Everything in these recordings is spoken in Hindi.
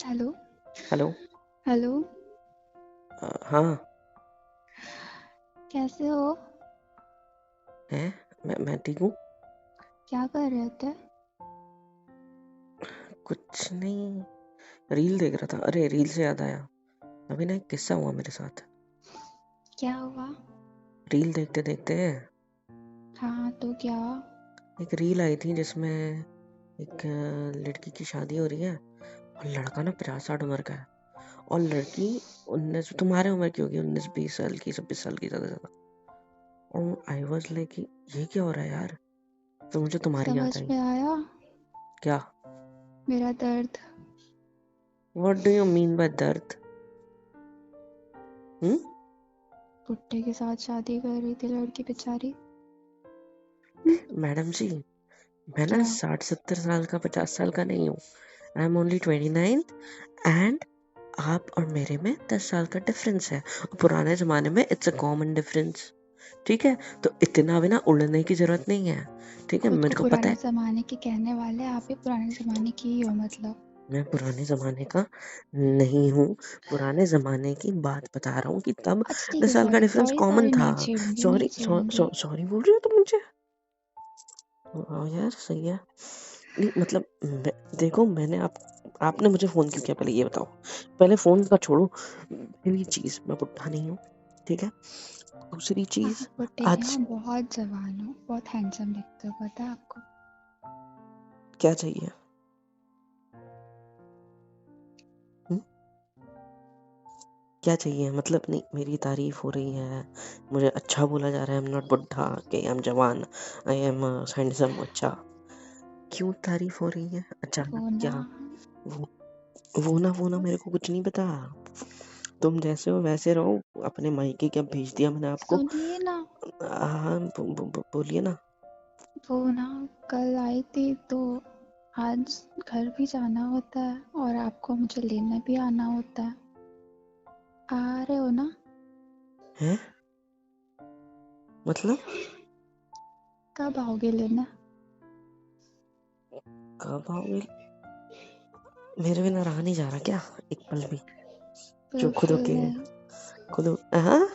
हेलो। हेलो। हेलो। हाँ। कैसे हो? है। मैं ठीक हूँ। क्या कर रहे थे? कुछ नहीं, रील देख रहा था। अरे रील से याद आया, अभी ना एक किस्सा हुआ मेरे साथ। क्या हुआ? रील देखते देखते हाँ तो क्या? एक रील आई थी जिसमें एक लड़की की शादी हो रही है और लड़का ना 50-60 उम्र का है और लड़की 19, तुम्हारे उम्र की होगी, 19-20 साल की, 26 साल की, ज्यादा ज्यादा। और आई वॉज लाइक ये क्या हो रहा है यार। तो मुझे तुम्हारी समझ याद आई। में आया? क्या? मेरा दर्द। What do you mean by दर्द? बुट्टे के साथ शादी कर रही थी लड़की बेचारी। मैडम जी, मैं ना क्या? 60-70 साल का, 50 साल का नहीं हूँ। आई एम ओनली 29 एंड आप और मेरे में 10 साल का डिफरेंस है। और पुराने जमाने में इट्स अ कॉमन डिफरेंस। ठीक है, तो इतना भी ना उड़ने की जरूरत नहीं है। ठीक है, खुद को मेरे को पता पुराने है। जमाने के कहने वाले आप भी पुराने जमाने की ही हो मतलब। मैं पुराने जमाने का नहीं हूँ, पुराने जमाने की बात बता रहा हूँ कि तब अच्छा ठीक 10 है, साल का sorry difference sorry common sorry, था। नहीं छेड़ूंगी नहीं सॉरी छेड़ूंगी। सॉरी बोल रही हो तुम मुझे? हाँ यार, सही है। नहीं मतलब देखो, आपने मुझे फोन क्यों किया, पहले ये बताओ। पहले फोन का छोड़ो, पहली चीज मैं बुढ़ा नहीं हूँ। ठीक है। दूसरी आप चीज, बुट्टे के आज यहाँ बहुत जवान हो, बहुत हैंडसम दिखते हो, पता है आपको? क्या चाहिए? हुँ? क्या चाहिए मतलब? नहीं, मेरी तारीफ हो रही है, मुझे अच्छा बोला जा रहा है, आई एम नॉट बुड्ढा, कि आई एम जवान, आई एम हैंडसम। अच्छा, क्यों तारीफ हो रही है अचानक? वो ना। क्या? वो वो ना मेरे को कुछ नहीं पता। तुम जैसे हो वैसे रहो। अपने मायके क्या भेज दिया मैंने आपको? सुनिए ना। हाँ, बोलिए ना। वो ना, कल आई थी तो आज घर भी जाना होता है और आपको मुझे लेने भी आना होता है। आ रहे हो ना? हैं? मतलब कब आओगे लेने? कब आओगे? मेरे बिना रहा नहीं जा रहा क्या एक पल भी? जो खुद बिल्कुल के नहीं। खुद। हाँ।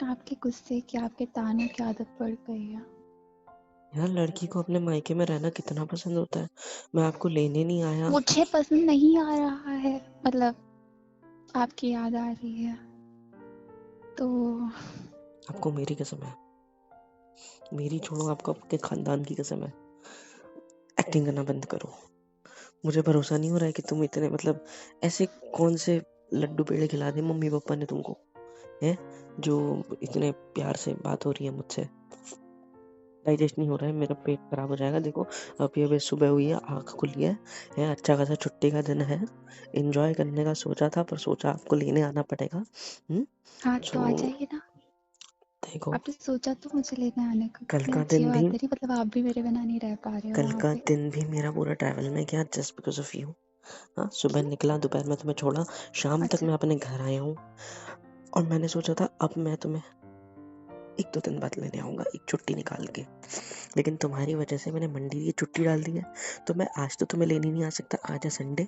आपके गुस्से की, आपके तानों की आदत पड़ गई है। यार, लड़की को अपने मायके में रहना कितना पसंद होता है। मैं आपको लेने नहीं आया। मुझे पसंद नहीं आ रहा है, मतलब आपकी याद आ रही है तो। आपको मेरी कसम है, मेरी छोड़ो, आपको आपके खानदान की कसम है। एक्टिंग करना बंद करो। मुझे भरोसा नहीं हो रहा है कि तुम इतने मतलब ऐसे कौन से लड्डू पेड़े खिला दे मम्मी पापा ने तुमको, है, जो इतने प्यार से बात हो रही है मुझसे। डाइजेस्ट नहीं हो रहा है, मेरा पेट खराब हो जाएगा। देखो, अभी सुबह हुई है, आँख खुली है, अच्छा खासा छुट्टी का दिन है। एंजॉय करने का सोचा था, पर सोचा आपको लेने आना पड़ेगा। हाँ तो आ सो जाइए ना। देखो, आपने सोचा तो मुझे लेने आने का, कल कितनी का अच्छी दिन भी बात है। नहीं मतलब आप भी मेरे बिना नहीं रह पा रहे हो कल वहाँ का पे। दिन भी मेरा पूरा ट्रैवल में गया जस्ट बिकॉज ऑफ यू। हाँ, सुबह निकला, दोपहर में तुम्हें छोड़ा, शाम तक अच्छा। मैं अपने घर आया हूँ। और मैंने सोचा था अब मैं तुम्हें 1-2 दिन बाद लेने आऊँगा, एक छुट्टी निकाल के। लेकिन तुम्हारी वजह से मैंने मंडी की छुट्टी डाल दी है। तो मैं आज तो तुम्हें लेने नहीं आ सकता, आज है संडे।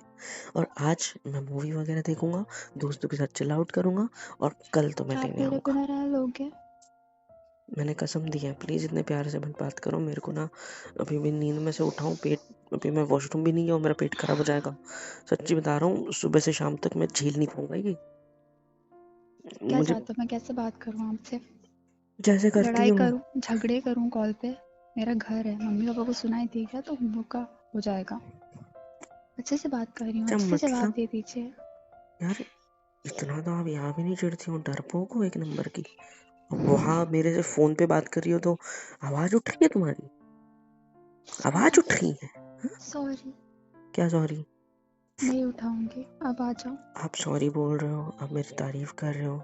और आज मैं मूवी वगैरह देखूंगा, दोस्तों के साथ चिल आउट करूंगा, और कल तुम्हें आप लेने मेरे आऊंगा। बिना रह लोगे? मैंने कसम दी है, प्लीज इतने प्यार से मत बात करो। मेरे को ना अभी भी नींद में से उठाऊं, पेट, अभी मैं वॉशरूम भी नहीं गया हूं, मेरा पेट खराब हो जाएगा। सच्ची बता रहा हूँ, सुबह से शाम तक मैं झेल नहीं पाऊंगा ये। क्या मुझे चाहते हो, मैं कैसे बात करूँ आपसे? जैसे करती लड़ाई हूँ। करूँ, झगड़े करूँ कॉल पे? मेरा घर है, मम्मी पापा को सुनाई दी क्या तो हम लोग का हो जाएगा। अच्छे से बात कर रही हूँ, क्या अच्छे से जवाब मतलब? दे दीजिए। यार, इतना तो आप यहाँ भी नहीं चिढ़ती हो, डरपोक हो एक नंबर की। वहां मेरे से फोन पे बात कर रही हो तो आवाज उठ रही है तुम्हारी, आवाज उठ रही है। सॉरी। क्या सॉरी? नहीं उठाऊंगी, अब आ जाओ। आप सॉरी बोल रहे हो, आप मेरी तारीफ कर रहे हो,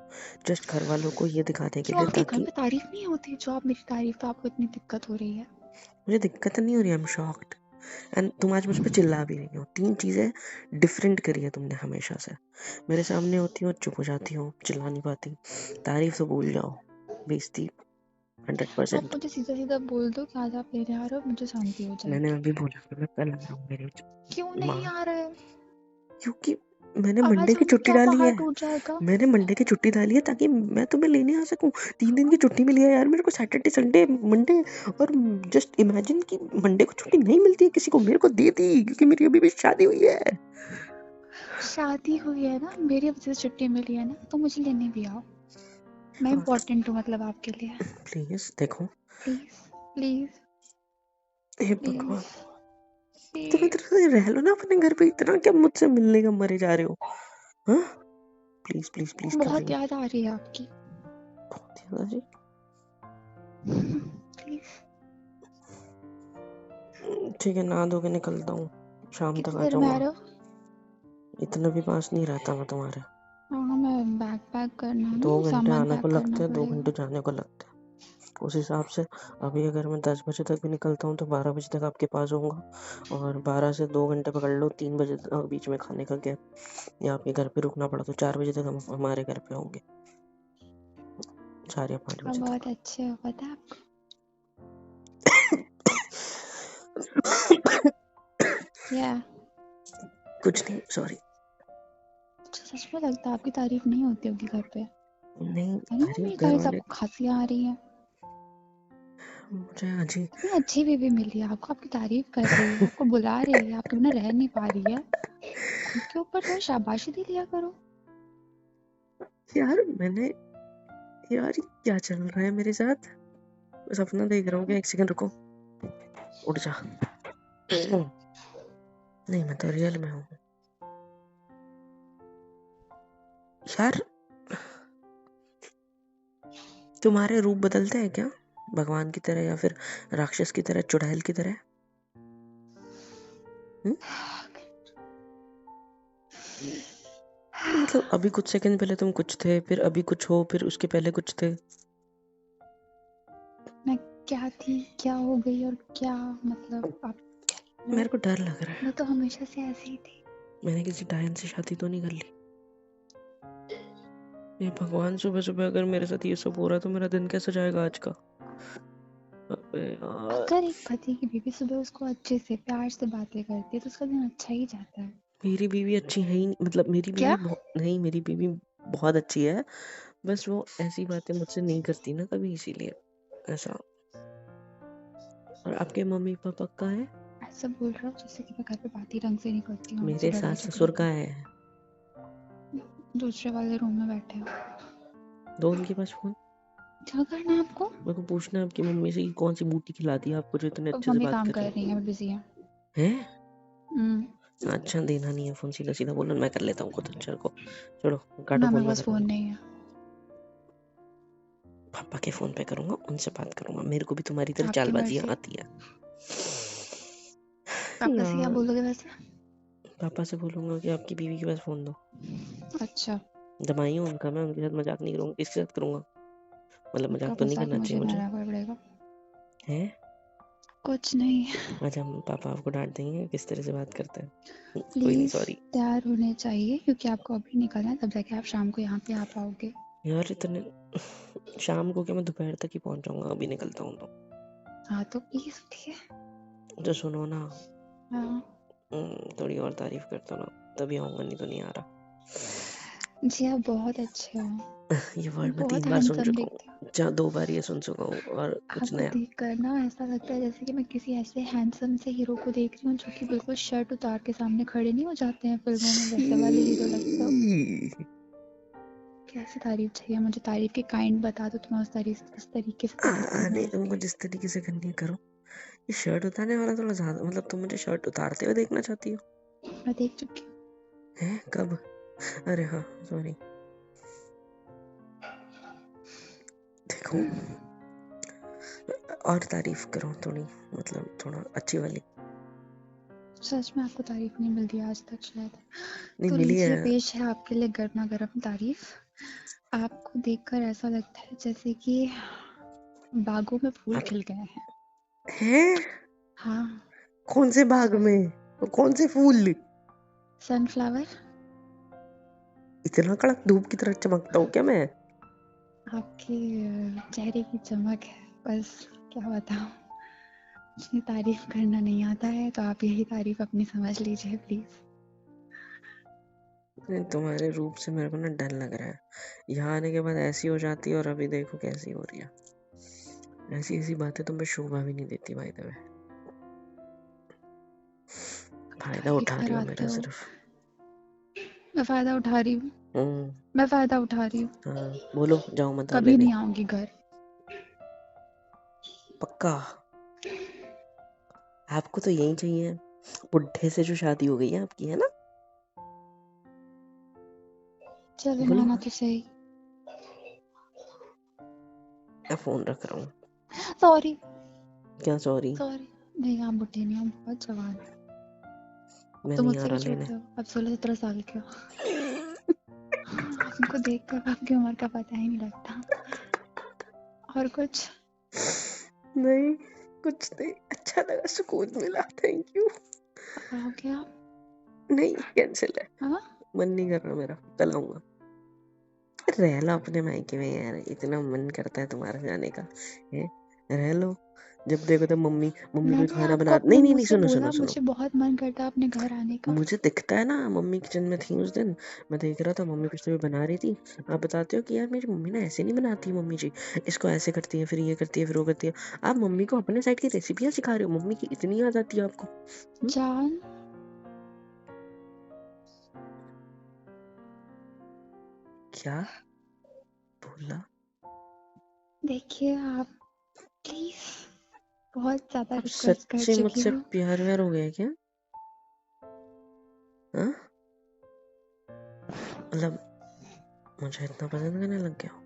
जस्ट घर वालों को ये दिखाने के क्यों लिए, आपके घर ताकि पे तारीफ नहीं होती? जो आप मेरी तारीफ पे आपको इतनी दिक्कत हो रही है। मुझे दिक्कत नहीं हो रही। I am shocked. एंड तुम आज मुझ पे चिल्ला भी रही हो। 3 चीजें डिफरेंट करी है तुमने हमेशा से। मेरे सामने होती हो चुप हो जाती हो, चिल्ला नहीं पाती, तारीफ तो भूल जाओ, बेइज्जती आप 100%। मुझे सीधा सीधा बोल दो कि आज आप लेने आ रहे हो, मुझे शांति हो मैंने जाएगी। अभी बोला कि मैं कल आ रहा हूँ मेरी क्यों माँ, नहीं आ रहे? क्योंकि मैंने मंडे आज की हम छुट्टी क्या डाली पहाड़ है। टूट जाएगा? मैंने मंडे की छुट्टी डाली है ताकि मैं तुम्हें लेने आ सकूं। 3 दिन की छुट्टी मिली है यार मेरे को, सैटरडे संडे मंडे। और जस्ट इमेजिन कि मंडे को छुट्टी नहीं मिलती है किसी को, मेरे को दे दी क्योंकि मेरी अभी भी शादी हुई है। शादी हुई है ना, मेरी वजह से छुट्टी मिली है ना, तो मुझे लेने भी आओ। मैं इम्पोर्टेंट हूँ मतलब आपके लिए। प्लीज देखो, प्लीज प्लीज हे प्लीज भगवान, तुम प्लीज। इधर रह लो ना अपने घर पे, इतना क्या मुझसे मिलने का मरे जा रहे हो? हाँ, प्लीज प्लीज प्लीज कर रही बहुत हूँ। याद आ रही है आपकी। बहुत ज्यादा जी। प्लीज। ठीक है, नहा धो के निकलता हूँ, शाम तक कितनी आ देर में आ जाऊंगा। रहे हो? इतना भी पास नहीं रहता मैं तुम्हारे। हाँ, मैं बैग पैक करना है 2 ना, घंटे सामान आने पैक को करना लगते हैं, 2 घंटे पड़ेगा। जाने को लगते हैं। उस हिसाब से अभी अगर मैं 10 बजे तक भी निकलता हूँ तो 12 बजे तक आपके पास होऊंगा, और 12 से 2 घंटे पकड़ लो, 3 बजे तक बीच में खाने का गैप, या आपके घर पे रुकना पड़ा तो 4 बजे तक हम हमारे घर पे होंगे, 4 या 5 आप बजे बहुत तक। अच्छे हो, पता है आपको? क्या? कुछ नहीं, सॉरी। मुझे सच में लगता है आपकी तारीफ नहीं होती होगी घर पे। नहीं, है ना तारीफ मम्मी, घर गाइस वाले, आपको खांसियाँ आ रही हैं। मुझे अजीब। इतनी अच्छी बीवी मिली है आपको, आपकी तारीफ कर रही है, आपको बुला रही है, आपके बिना रह नहीं पा रही है। खुद के ऊपर थोड़ी शाबाशी दे लिया करो। यार मैंने, यार ये क्या चल रहा है मेरे साथ? मैं सपना देख रहा हूँ क्या? एक सेकंड रुको, उठ जा। नहीं, मैं तो रियल में हूँ यार। तुम्हारे रूप बदलते हैं क्या, भगवान की तरह या फिर राक्षस की तरह, चुड़ैल की तरह? मतलब अभी कुछ सेकंड पहले तुम कुछ थे, फिर अभी कुछ हो, फिर उसके पहले कुछ थे। मैं क्या थी, क्या हो गई, और क्या मतलब आप क्या कह रहे हो? मेरे को डर लग रहा है। मैं तो हमेशा से ऐसी ही थी। मैंने किसी डायन से शादी तो नहीं कर ली? ये भगवान, सुबह सुबह अगर मेरे साथ ये सब हो रहा है तो मेरा दिन कैसे जाएगा आज का? अबे यार, अगर एक पति की बीवी सुबह उसको अच्छे से प्यार से बातें करती है तो उसका दिन अच्छा ही जाता है। मेरी बीवी अच्छी है ही नहीं, मतलब मेरी बीवी क्या? नहीं, मेरी बीवी बहुत अच्छी है, बस वो ऐसी बातें मुझसे नहीं करती ना कभी, इसीलिए ऐसा। और आपके मम्मी पापा का है? ऐसा बोल रहा हूँ जैसे कि मैं घर पे बात ही ढंग से नहीं करती हूँ, आपसे मेरे बड़े सास छोटे ससुर का लोग है। दूसरे वाले रूम में बैठे हो। दो उनके पास फोन। क्या करना है आपको? मेरे को पूछना है आपकी मम्मी से कि कौन सी बूटी खिलाती है आपको जो इतने अच्छे से मम्मी बात काम कर कर रही रही है, बिजी है। है? हम्म। अच्छा, देना नहीं है फोन, सीधा सीधा बोलो, मैं कर लेता हूँ खुद अच्छा को। छोड़ो, काटो मम्मी फोन, के मैं पास कर फोन लूंगा। नहीं है। पापा के फोन पे करूंगा, उनसे बात करूंगा, मेरे को भी तुम्हारी तरह आपकी चालबाजियां मर्जी। आती है पापा से क्या यार। बोलोगे वैसे? पापा से बोलूंगा कि आपकी बीवी के पास फोन दो। अच्छा। दमाई हूँ उनका, मैं उनके साथ मजाक नहीं करूंगा, किसके साथ करूंगा? मतलब उनका मजाक तो नहीं मजाक करना मुझे चाहिए मुझे, रहना पड़ेगा। है? कुछ नहीं। अच्छा, हम पापा आपको डांट देंगे किस तरह से बात करते हैं। कोई नहीं, प्लीज सॉरी। तैयार होने चाहिए क्योंकि आपको अभी निकलना है, तब जाके आप शाम को यहाँ पे आ पाओगे। यार इतने शाम को क्या, मैं दोपहर तक ही पहुंच जाऊंगा, अभी निकलता हूँ तो। हाँ तो प्लीज उठिए। जो सुनो ना, हाँ थोड़ी और तारीफ करता ना, तभी आऊंगा, नहीं तो नहीं आ रहा। जी, आप बहुत अच्छे हो, ये वर्ड मैं बहुत 3 बार सुन हैंडसम चुका दिखते हो। हूँ, जहाँ 2 बार ये सुन चुका हूँ, और कुछ आपको नया। देखकर ना ऐसा लगता है जैसे कि मैं किसी ऐसे हैंडसम से हीरो को देख रही हूँ जो कि बिल्कुल शर्ट उतार के सामने खड़े नहीं हो जाते हैं फिल्मों में, वैसे वाले हीरो लगते हो। छी! कैसी तारीफ चाहिए मुझे? तारीफ के काइंड बता दो तो मैं उस तरीके से तारीफ नहीं, करूंगी। तुमको जिस तरीके से करनी है करो। ये शर्ट उतारने वाला थोड़ा ज्यादा, मतलब तुम मुझे शर्ट उतारते हुए देखना चाहती हो? मैं देख चुकी हूँ। हैं, कब? अरे हाँ, सॉरी। देखो, और तारीफ करो थोड़ी, मतलब थोड़ा अच्छी वाली। सच में आपको तारीफ नहीं मिलती आज तक शायद। नहीं तो मिली लीजिए, है। पेश है आपके लिए गर्मा गर्म तारीफ। आपको देखकर ऐसा लगता है जैसे कि बागों में फूल आप खिल गए हैं। हैं? हाँ। कौन से बाग सन, में? कौन से फूल? सनफ्लावर। इतना कड़क धूप की तरह चमकता हूँ क्या मैं? आपके चेहरे की चमक है। बस क्या बताऊं, इतनी तारीफ करना नहीं आता है, तो आप यही तारीफ अपनी समझ लीजिए प्लीज। नहीं, तुम्हारे रूप से मेरे को ना डर लग रहा है। यहाँ आने के बाद ऐसी हो जाती है और अभी देखो कैसी हो रही है। ऐसी ऐसी बातें तुम्हें शोभा भी नहीं देती भाई। द वे फायदा उठा रही इधर हो आते मेरा हो, सिर्फ। मैं फायदा उठा रही हूँ, हम्म। मैं फायदा उठा रही हूँ। हाँ बोलो, जाओ मत अब कभी लेने। नहीं आऊंगी घर। पक्का? आपको तो यही चाहिए, बुढ़े से जो शादी हो गई है आपकी, है ना? चलो बोलो। माना तो सही। मैं फोन रख रहा हूँ। सॉरी क्या सॉरी? सॉरी, नहीं आप बुढ़े नहीं हो, बहुत जवान हो। मैं तो नहीं आ मुझसे भी रहा लेने। छोटे हो, अब 16-17 साल के हो। आपको देखकर आपकी उम्र का पता ही नहीं लगता। और कुछ? नहीं, कुछ नहीं। अच्छा लगा, सुकून मिला, थैंक यू। हो गया? नहीं, कैंसिल है। हाँ, मन नहीं कर रहा मेरा, कल आऊंगा। रह लो अपने मायके में यार, इतना मन करता है तुम्हारा जाने का है। रह लो, जब देखो तब मम्मी मम्मी कोई मैंने खाना आपको बना, अपने नहीं नहीं मुंह नहीं, से सुनो सुनो बोला सुनो। मुझे बहुत मन करता है अपने घर आने का। मुझे दिखता है ना, मम्मी किचन में थी उस दिन, मैं देख रहा था मम्मी कुछ तो भी बना रही थी। आप बताते हो कि यार मेरी मम्मी ना ऐसे नहीं बनाती मम्मी जी, इसको ऐसे करती है, फिर ये करती है, फिर वो करती है। आप मम्मी को अपने साइड की रेसिपियां सिखा रहे हो, मम्मी की इतनी याद आती है आपको। जान, क्या बोला? देखिए आप प्लीज, बहुत ज्यादा आप रिक्वेस्ट कर सच्ची चुकी मुझसे हूँ। प्यार व्यार हो गया क्या? हाँ, मतलब मुझे इतना पसंद करने लग गया हो?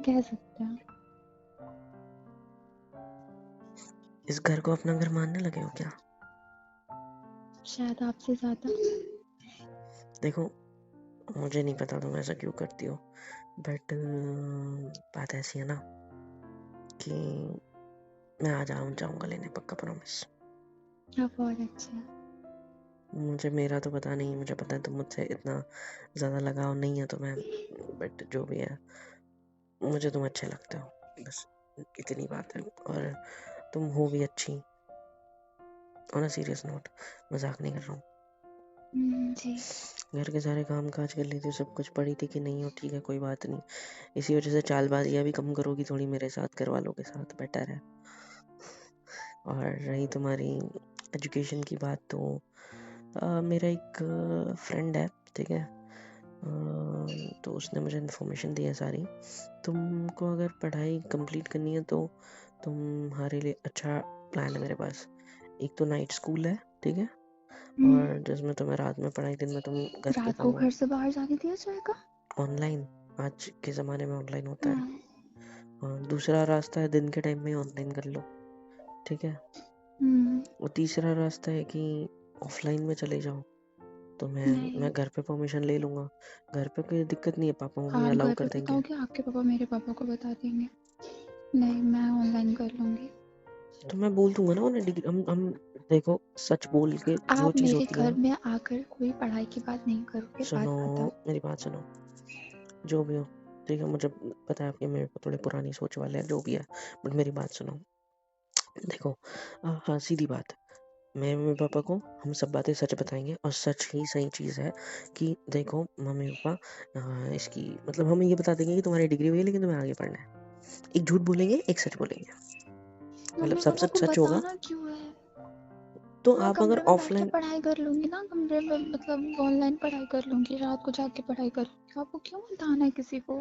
कह सकते हैं। इस घर को अपना घर मानने लगे हो क्या? शायद आपसे ज्यादा। देखो, मुझे नहीं पता तुम ऐसा क्यों करती हो, बट बात ऐसी है ना कि मैं आ जाऊंगा लेने, पक्का प्रॉमिस। आप बहुत अच्छे हैं। मुझे मेरा तो पता नहीं, मुझे पता है तुम मुझसे इतना ज़्यादा लगाव नहीं है तुम्हें, बट जो भी है, मुझे तुम अच्छे लगते हो, बस इतनी बात है। और तुम हो भी अच्छी। ऑन अ सीरियस नोट, मजाक नहीं कर रहा हूँ। जी। घर के सारे काम काज कर ली थी, सब कुछ पड़ी थी कि नहीं हो, ठीक है कोई बात नहीं। इसी वजह से चालबाजियाँ भी कम करोगी थोड़ी मेरे साथ, घर वालों के साथ, बेटर है। और रही तुम्हारी एजुकेशन की बात, तो मेरा एक फ्रेंड है, ठीक है, तो उसने मुझे इन्फॉर्मेशन दी है सारी। तुमको अगर पढ़ाई कंप्लीट करनी है तो तुम्हारे लिए अच्छा प्लान है मेरे पास। एक तो नाइट स्कूल है, ठीक है, और जिसमें तुम्हें रात में पढ़ाई, दिन में तुम घर पे रात को पढ़ो। घर से बाहर जाने दिया जाएगा? ऑनलाइन, आज के ज़माने में ऑनलाइन होता है। हाँ। और दूसरा रास्ता है दिन के टाइम में ऑनलाइन कर लो, ठीक है। और तीसरा रास्ता है कि ऑफलाइन में चले जाओ, तो नहीं, मैं घर पे परमिशन ले लूँगा। घर पे कोई दिक्कत नहीं है, पापा मम्मी आप अलाउ घर पे कर देंगे। बताओगे, आपके पापा मेरे पापा को बता देंगे। नहीं, मैं ऑनलाइन कर लूंगी। तो मैं बोल दूंगा ना उन्हें, डिग्री हम देखो, सच बोल के जो आप चीज़ मेरे होती घर है। में आकर कोई पढ़ाई की बात नहीं करोगे, सुनो, बात खत्म। मेरी बात सुनो, जो भी हो, ठीक है, मुझे पता है आपके मेरे को थोड़े पुरानी सोच वाले हैं, जो भी है, बट मेरी बात सुनो। देखो, हाँ सीधी बात, मैं मम्मी पापा को हम सब बातें सच बताएंगे, और सच ही सही चीज़ है कि देखो मम्मी पापा, इसकी मतलब हम ये बता देंगे कि तुम्हारी डिग्री हुई है लेकिन तुम्हें आगे पढ़ना है। एक झूठ बोलेंगे, एक सच बोलेंगे, मतलब मम्मी सब पापा सच को सच होगा। बताना क्यों है? तो मैं आप अगर कमरे में बैठ के ऑफलाइन, पढ़ाई कर लूंगी ना, कमरे में मतलब ऑनलाइन पढ़ाई कर लूंगी, रात को जाके पढ़ाई कर लूंगी। आपको क्यों बताना है किसी को?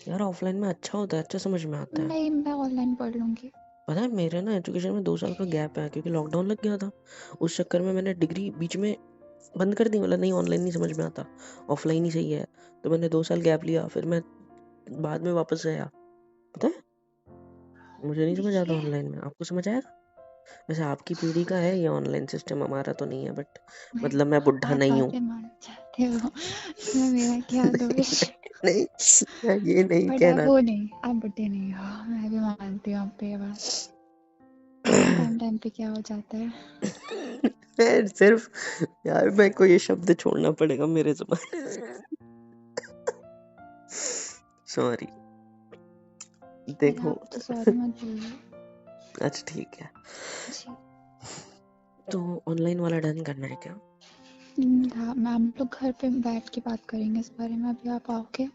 यार ऑफलाइन में अच्छा होता है, अच्छा समझ में आता है। नहीं, मैं ऑनलाइन पढ़ लूंगी। पता है मेरे ना एजुकेशन में 2 साल का गैप है, क्योंकि लॉकडाउन लग गया था। उस चक्कर में मैंने डिग्री बीच में बंद कर दी, मतलब नहीं ऑनलाइन नहीं समझ में आता, ऑफलाइन ही सही है। तो मैंने 2 साल गैप लिया, फिर मैं बाद में वापस आया। पता है, मुझे नहीं समझ आता देखिए, ऑनलाइन में, आपको समझ आएगा? वैसे आपकी पीढ़ी का है ये ऑनलाइन सिस्टम, हमारा तो नहीं है, बट नहीं, मतलब मैं बुढ़ा आप नहीं हूँ। बातें मान जाते हो, इसमें मेरा क्या दोष? नहीं, मैं ये नहीं बट आप कहना। वो नहीं, आप बुढ़े नहीं हो, मैं भी मानती हूँ आप पे ये बात। टाइम टाइम पे क्या हो जाता है। मैं सिर्फ, यार मेरे को ये शब्द छोड़ना पड़ेगा मेरे ज़बान। सॉरी। अरे देखो आप तो सॉरी मत बोलिए। अच्छा ठीक है, जी। तो ऑनलाइन वाला डन करना है क्या? हाँ, हम लोग घर पे बैठ के बात करेंगे इस बारे में। अभी आप आओगे?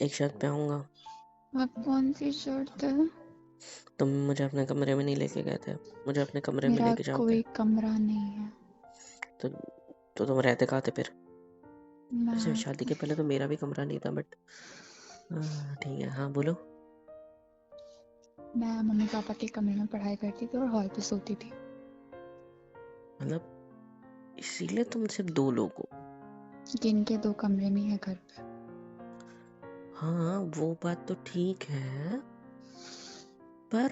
एक शर्त पे आऊँगा। आप कौन सी शर्ट है? तुम मुझे अपने कमरे में नहीं लेके गए थे, मुझे अपने कमरे में मेरा लेके जाओगे? कोई कमरा नहीं है। तो तुम रहते कहाँ थे फिर? वैसे मैं शादी के पहले तो मेरा भी कमरा नहीं था, बट ठीक है, हाँ बोलो। मैं मम्मी पापा के कमरे में पढ़ाई करती थी और हॉल पे सोती थी। मतलब इसीलिए तुम सिर्फ 2 लोग हो? जिनके 2 कमरे में है घर पे। हाँ वो बात तो ठीक है, पर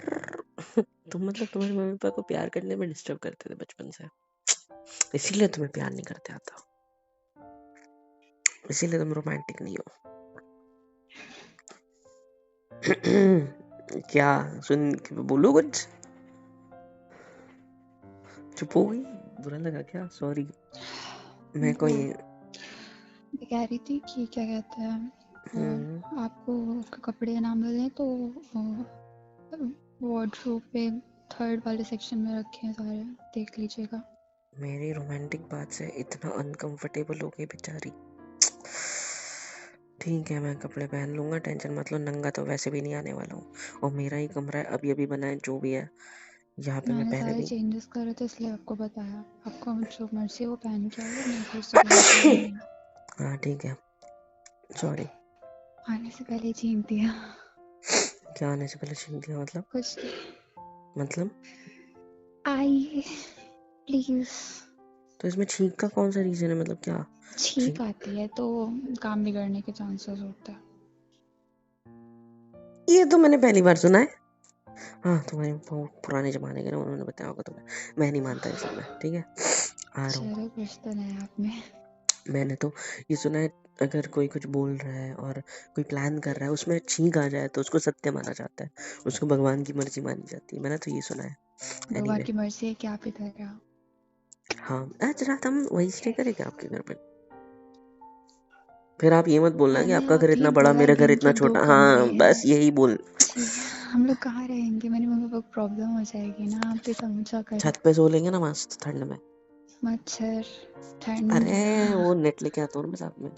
तुम मतलब तुम्हारे मम्मी पापा को प्यार करने में डिस्टर्ब करते थे बचपन से, इसीलिए तुम्हें प्यार नहीं करते आता, इसीलिए तुम रोमांटिक नहीं हो। क्या सुन के बोलो कुछ? चुप हो गई? बुरा लगा क्या? सॉरी, मैं वो कोई मैं कह रही थी कि क्या कहते हम्म, हैं, आपको कपड़े ना मिले तो वार्डरोब पे 3rd वाले सेक्शन में रखे हैं सारे, देख लीजिएगा। मेरी रोमांटिक बात से इतना अनकंफर्टेबल हो गई बेचारी। ठीक है, मैं कपड़े पहन लूंगा, टेंशन मत लो, नंगा तो वैसे भी नहीं आने वाला हूँ, और मेरा ही कमरा है, अभी अभी बना है, जो भी है यहाँ पे मैं मैंने पहले सारे भी। चेंजेस करे थे इसलिए आपको बताया। आपको जो मर्जी वो पहन के आइए, मैं फिर से रूम पे आऊंगी। हाँ ठीक है, सॉरी। आने से पहले छीन दिया। क्या आने से पहले छीन दिया मतलब? कुछ मतलब आइए प्लीज। तो इसमें छींक का कौन सा रीजन है, मतलब क्या? छींक आती है तो काम बिगड़ने के चांसेस होते हैं। ये तो मैंने पहली बार सुना है। हाँ तुम्हारे बहुत पुराने जमाने के ना, उन्होंने बताया होगा तुम्हें, मैं नहीं मानता ये सब में, ठीक है, आ रहा हूँ। चलो कुछ तो नया आप में। मैंने तो ये सुना है, अगर कोई कुछ बोल रहा है और कोई प्लान कर रहा है, उसमें छींक आ जाए तो उसको सत्य माना जाता है, उसको भगवान की मर्जी मानी जाती है, मैंने तो ये सुना है। भगवान एनीवे की मर्जी है कि आप इधर आओ। हाँ, आज रात हम वही स्टे करेंगे आपके घर पे। फिर आप ये मत बोलना कि मैंने आपका घर अभी इतना बड़ा, बोला मेरा घर इतना जिनके 2 छोटा, कमरे हाँ हैं। बस यही बोल। जी। हम लोग कहाँ रहेंगे? मेरी मम्मी पापा को प्रॉब्लम हो जाएगी ना, आप भी समझा करें। छत पे सो लेंगे ना मस्त ठंड में। मच्छर ठंड। अरे वो नेट लेके आता हूँ ना मैं साथ में,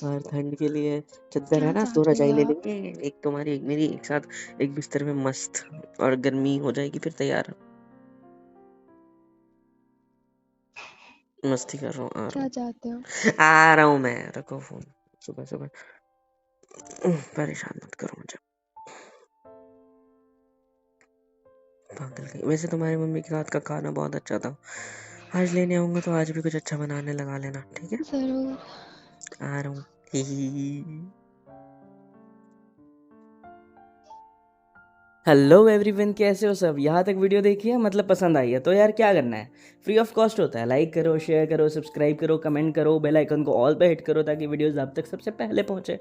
और ठंड के लिए चादर है क्या ना, 2 चाहते हो रजाई ले आप? लेंगे, एक तुम्हारी एक मेरी, एक साथ एक बिस्तर में मस्त, और गर्मी हो जाएगी फिर तैयार। मस्ती कर रहा हूँ, आ रहा क्या चाहते हो? हूँ, आ रहा हूँ मैं, रखो फोन। सुबह सुबह परेशान मत करो मुझे, पागल की। वैसे तुम्हारी मम्मी के हाथ का खाना बहुत अच्छा था, आज लेने आऊंगा तो आज भी कुछ अच्छा बनाने लगा लेना, ठीक है? जरूर। आ रहा हूँ। ही ही। हेलो एवरीवन, कैसे हो सब? यहाँ तक वीडियो देखी है, मतलब पसंद आई है तो यार क्या करना है, फ्री ऑफ कॉस्ट होता है। लाइक करो, शेयर करो, सब्सक्राइब करो, कमेंट करो, बेल आइकन को ऑल पे हिट करो ताकि वीडियोस आप तक सबसे पहले पहुँचे।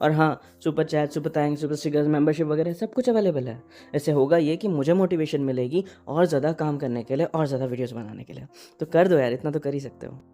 और हाँ, super chat, super thanks, super stickers, membership वगैरह सब कुछ अवेलेबल है। ऐसे होगा ये कि मुझे मोटिवेशन मिलेगी और ज़्यादा काम करने के लिए और ज़्यादा वीडियोज़ बनाने के लिए। तो कर दो यार, इतना तो कर ही सकते हो।